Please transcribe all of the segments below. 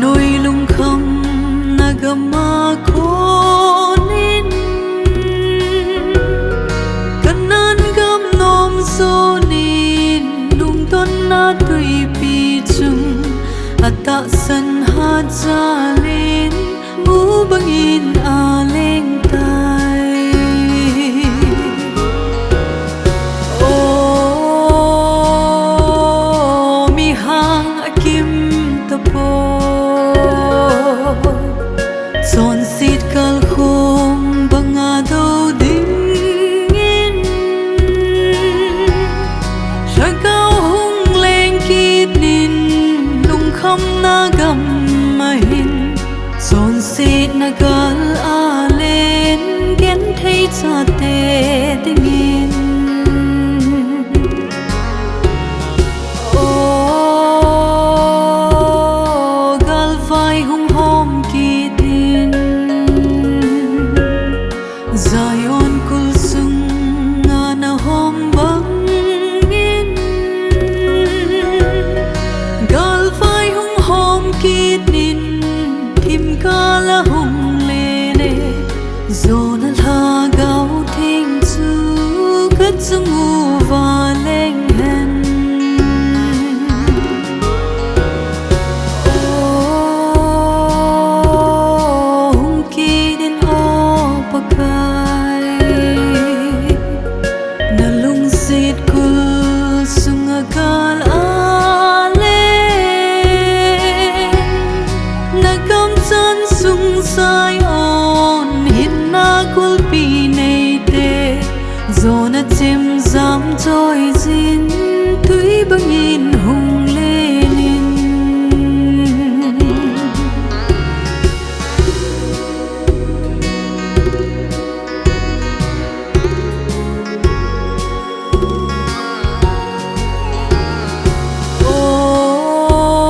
Nôi lung không nagama konin kanan gam nom sonin lung ton na tui pi chung ata san ha jalin mu bangin aleng tai o mi hang akim tapo son sit kal khum banga do ding in shakao hung leng kit nin lung kham na gam mahin son sit na gal a len gen thei cha te ding in o gal vai hung hom kit Zion kul sung na hom bangin gal vai hung hom kit nin tim kala hung lele zona la gao thing chu kat sungu va leng hen hung kit in o paka Zona chim zam trôi zin tui bangin hung lenin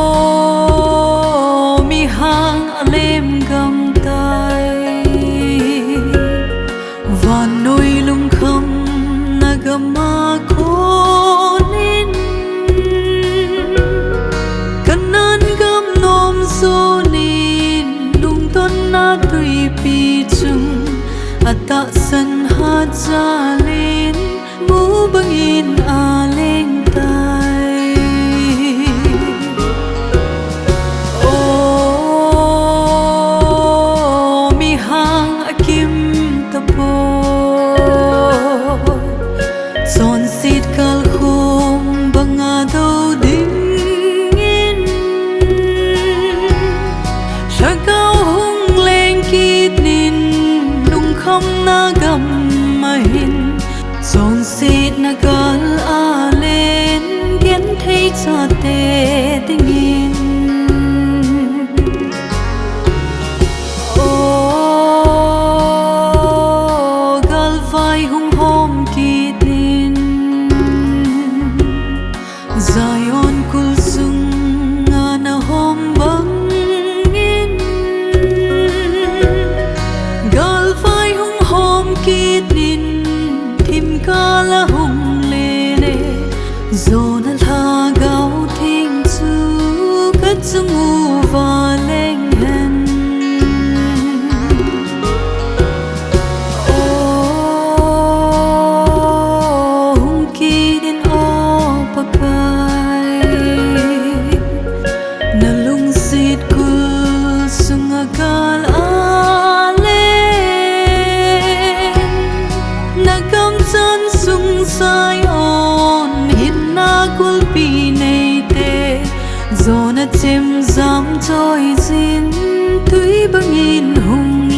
oh mi hang alem gam tai và nôi lung không nagama konin kanan gam nom sonin lung ton na tui pi chung ata san ha jalin mu bangin aleng tai oh mi hang akim tapo son sit kal khum banga do ding in shakao hung leng kit nin lung kham na gam mahin son sit na gal a len gen thei cha te ding in oh gal vai hung hom kit Zion kul sung na hom bangin gal vai hung hom kit nin tim kala hung lele zona la gao thing chu kat sungu va leng hen oh hung kit in o paka gal alen nagam chan sung sai on hin na kul pi nei te zona chim zam trôi zin tui bangin hung